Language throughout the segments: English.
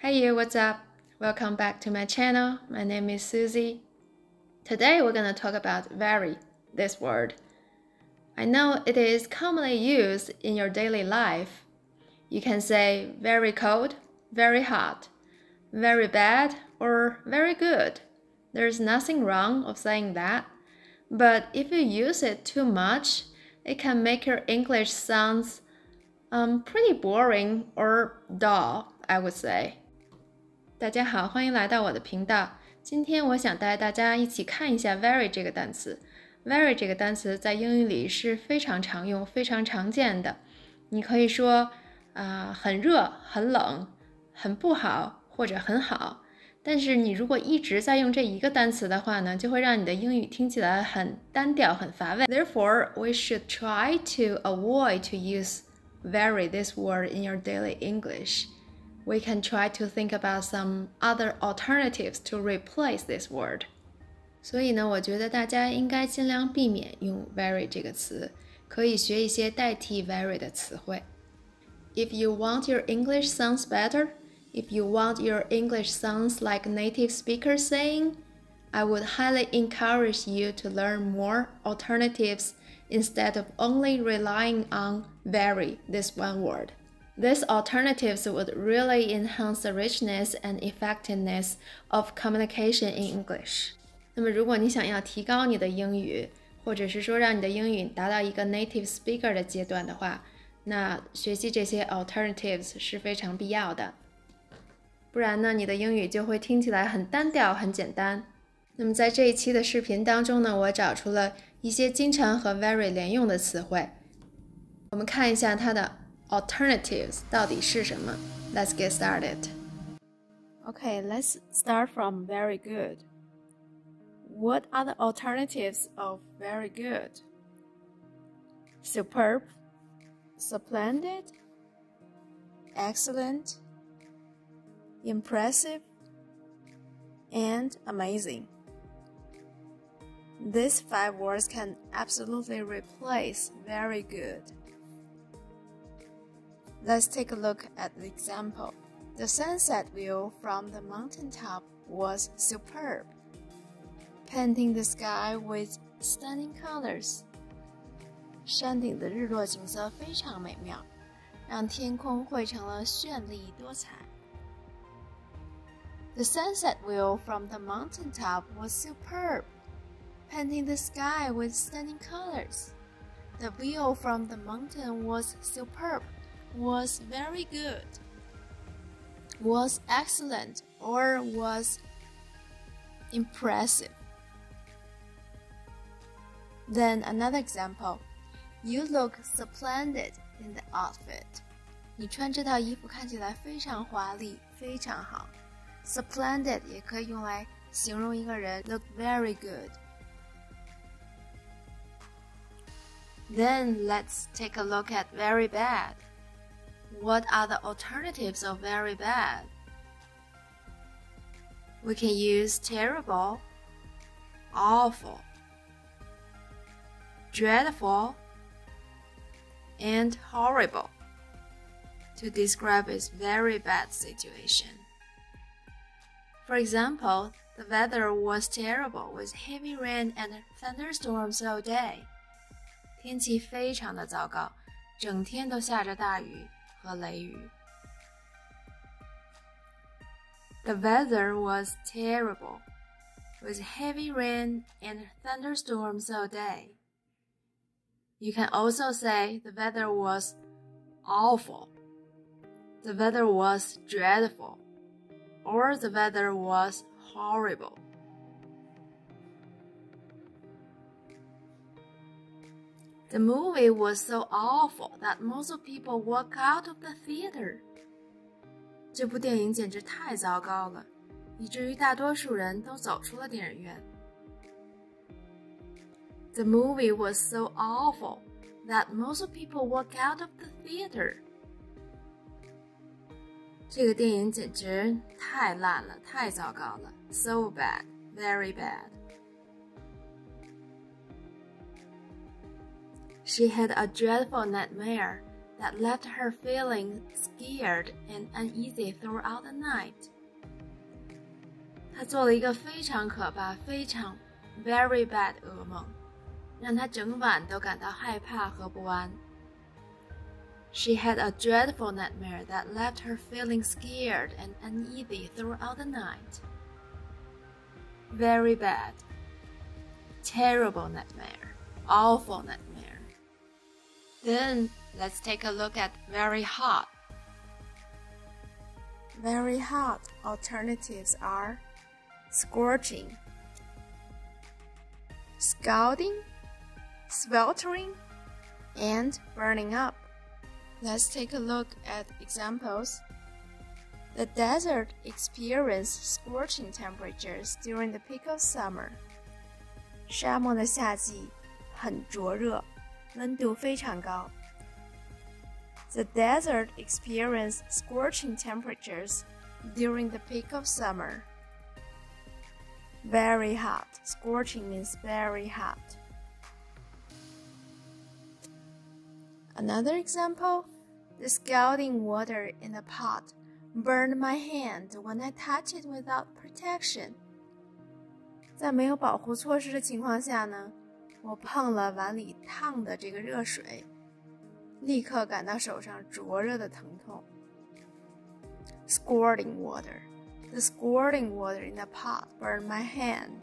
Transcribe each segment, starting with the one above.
Hey you, what's up? Welcome back to my channel. My name is Susie. Today we're going to talk about very, this word. I know it is commonly used in your daily life. You can say very cold, very hot, very bad, or very good. There's nothing wrong of saying that. But if you use it too much, it can make your English sounds pretty boring or dull, I would say. 大家好，欢迎来到我的频道。今天我想带大家一起看一下 very 这个单词。very 这个单词在英语里是非常常用、非常常见的。你可以说很热、很冷、很不好或者很好。但是你如果一直在用这一个单词的话呢，就会让你的英语听起来很单调、很乏味。Therefore, we should try to avoid to use very this word in your daily English.We can try to think about some other alternatives to replace this word. 所以呢，我觉得大家应该尽量避免用 very 这个词，可以学一些代替 very 的词汇。If you want your English sounds better, if you want your English sounds like native speakers saying, I would highly encourage you to learn more alternatives instead of only relying on very, this one word.These alternatives would really enhance the richness and effectiveness of communication in English. 那么如果你想要提高你的英语，或者是说让你的英语达到一个 native speaker 的阶段的话，那学习这些 alternatives 是非常必要的。不然呢，你的英语就会听起来很单调、很简单。那么在这一期的视频当中呢，我找出了一些经常和 very 连用的词汇。我们看一下它的alternatives 到底是什么？ Let's get started. Okay, let's start from very good. What are the alternatives of very good? Superb, splendid, excellent, impressive, and amazing. These 5 words can absolutely replace very good.Let's take a look at the example. The sunset view from the mountaintop was superb, painting the sky with stunning colors. 山顶的日落景色非常美妙，让天空绘成了绚丽多彩。The sunset view from the mountaintop was superb, painting the sky with stunning colors. The view from the mountain was superb.Was very good, was excellent, or was impressive. Then another example. You look splendid in the outfit. 你穿这套衣服看起来非常华丽，非常好。Splendid 也可以用来形容一个人 look very good. Then let's take a look at very bad.What are the alternatives of very bad? We can use terrible, awful, dreadful, and horrible to describe its very bad situation. For example, the weather was terrible with heavy rain and thunderstorms all day. 天气非常的糟糕，整天都下着大雨和雷雨。The weather was terrible, with heavy rain and thunderstorms all day. You can also say the weather was awful, the weather was dreadful, or the weather was horrible. The movie was so awful that most people walked out of the theater. 这部电影简直太糟糕了，以至于大多数人都走出了电影院。The movie was so awful that most people walked out of the theater. 这个电影简直太烂了，太糟糕了。So bad, very bad.She had a dreadful nightmare that left her feeling scared and uneasy throughout the night. 她做了一个非常可怕、非常 very bad 噩梦，让她整晚都感到害怕和不安。She had a dreadful nightmare that left her feeling scared and uneasy throughout the night. Very bad. Terrible nightmare. Awful nightmare. Then, let's take a look at very hot. Very hot alternatives are scorching, scalding, sweltering, and burning up. Let's take a look at examples. The desert experienced scorching temperatures during the peak of summer. 沙漠的夏季很灼热，温度非常高。The desert experienced scorching temperatures during the peak of summer. Very hot. Scorching means very hot. Another example, the scalding water in the pot burned my hand when I touched it without protection. 在没有保护措施的情况下呢，我碰了碗里烫的这个热水，立刻感到手上灼热的疼痛。Scalding water. The scalding water in the pot burned my hand.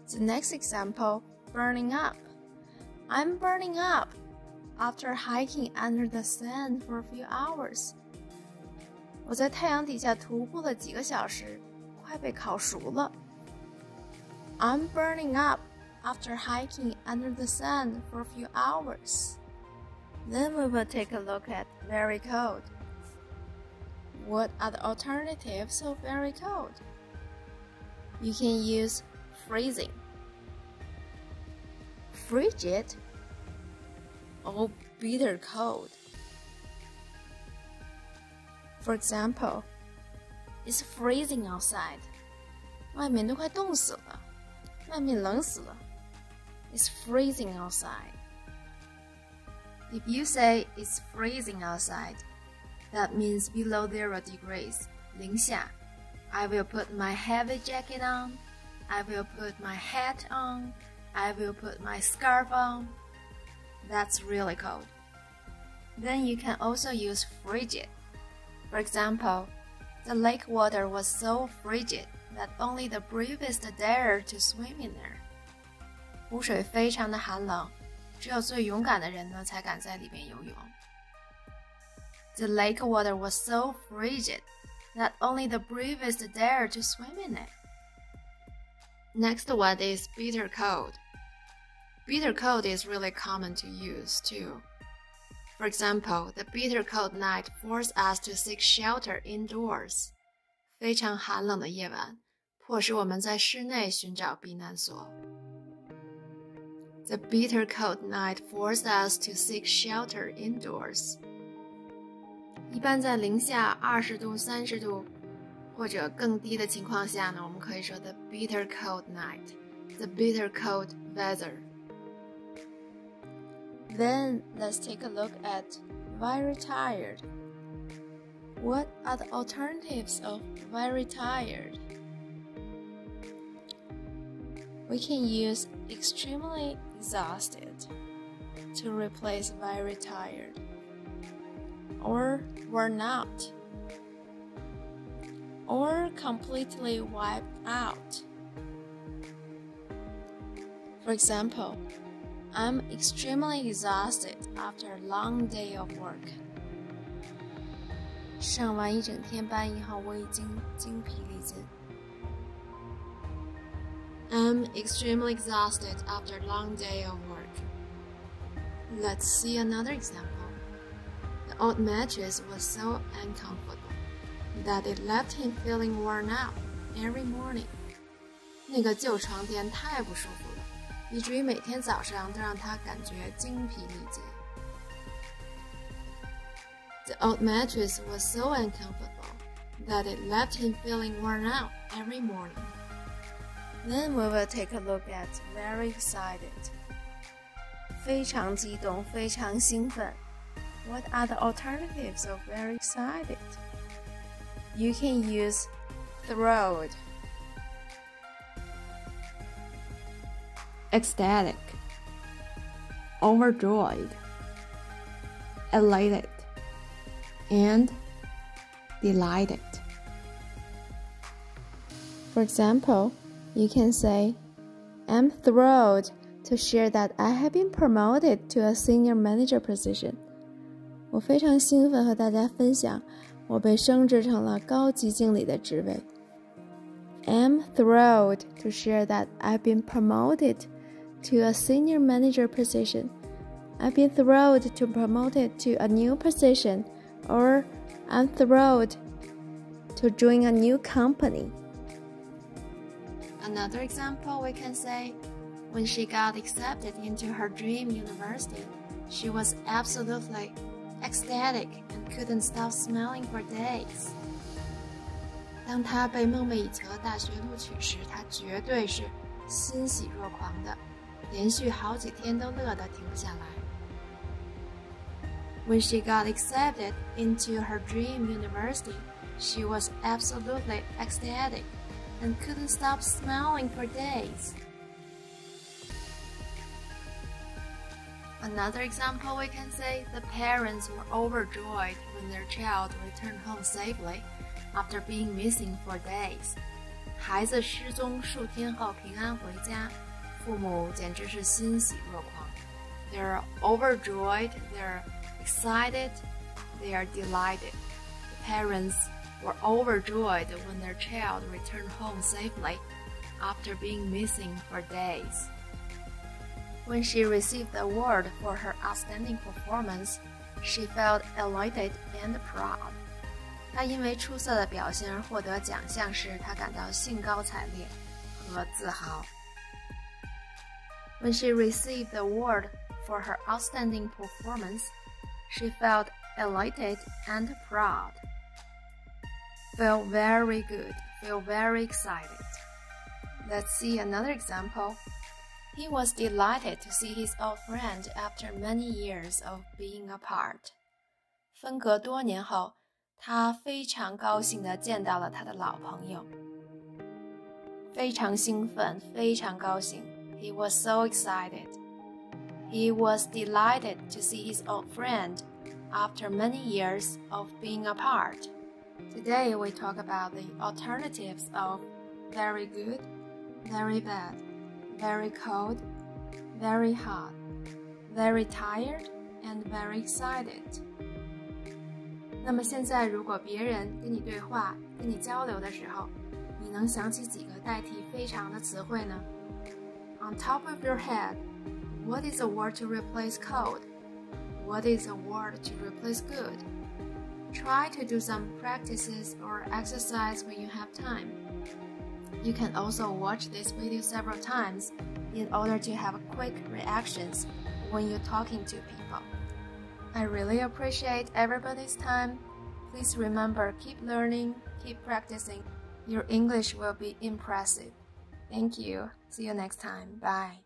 The next example, burning up. I'm burning up after hiking under the sun for a few hours. 我在太阳底下徒步了几个小时，快被烤熟了。I'm burning up after hiking under the sun for a few hours. Then we will take a look at very cold. What are the alternatives of very cold? You can use freezing, frigid, or bitter cold. For example, it's freezing outside. 外面都快冻死了，外面冷死了。It's freezing outside. If you say it's freezing outside, that means below 0 degrees, 零下. I will put my heavy jacket on. I will put my hat on. I will put my scarf on. That's really cold. Then you can also use frigid. For example, the lake water was so frigid that only the bravest dared to swim in there. 湖水非常的寒冷，只有最勇敢的人呢才敢在里面游泳。The lake water was so frigid that only the bravest dared to swim in it. Next one is bitter cold. Bitter cold is really common to use too. For example, the bitter cold night forced us to seek shelter indoors. 非常寒冷的夜晚，迫使我们在室内寻找避难所。The bitter cold night forced us to seek shelter indoors. 一般在零下20度、30度或者更低的情况下呢，我们可以说 the bitter cold night, the bitter cold weather. Then let's take a look at very tired. What are the alternatives of very tired? We can use extremely exhausted to replace very tired, or worn out, or completely wiped out. For example, I'm extremely exhausted after a long day of work. 上完一整天班以后，我已经精疲力尽。I'm extremely exhausted after a long day of work. Let's see another example. The old mattress was so uncomfortable that it left him feeling worn out every morning. 那个旧床垫太不舒服了，以至于每天早上都让他感觉精疲力竭。The old mattress was so uncomfortable that it left him feeling worn out every morning. Then we will take a look at very excited. 非常激动，非常兴奋。what are the alternatives of very excited? You can use thrilled, ecstatic, overjoyed, elated, and delighted. For example, you can say, I'm thrilled to share that I have been promoted to a senior manager position. 我非常兴奋和大家分享，我被升职成了高级经理的职位。I'm thrilled to share that I've been promoted to a senior manager position. I've been thrilled to be promoted to a new position, or I'm thrilled to join a new company. Another example, we can say, when she got accepted into her dream university, she was absolutely ecstatic and couldn't stop smiling for days. 当她被梦寐以求的大学录取时，她绝对是欣喜若狂的，连续好几天都乐得停不下来。When she got accepted into her dream university, she was absolutely ecstatic and couldn't stop smiling for days. Another example, we can say the parents were overjoyed when their child returned home safely after being missing for days. 孩子失踪数天后平安回家，父母简直是欣喜若狂。They're overjoyed, they're excited, they are delighted. The parents were overjoyed when their child returned home safely after being missing for days. When she received the award for her outstanding performance, she felt elated and proud. 她因为出色的表现而获得奖项时，她感到兴高采烈和自豪。When she received the award for her outstanding performance, she felt elated and proud. Feel very good, feel very excited. Let's see another example. He was delighted to see his old friend after many years of being apart. 分隔多年后，他非常高兴地见到了他的老朋友。非常兴奋，非常高兴。He was so excited. He was delighted to see his old friend after many years of being apart. Today we talk about the alternatives of very good, very bad, very cold, very hot, very tired, and very excited. 那么现在如果别人跟你对话、跟你交流的时候，你能想起几个代替非常的词汇呢？ On top of your head, what is a word to replace cold? What is a word to replace good? Try to do some practices or exercise when you have time. You can also watch this video several times in order to have quick reactions when you're talking to people. I really appreciate everybody's time. Please remember, keep learning, keep practicing. Your English will be impressive. Thank you. See you next time. Bye.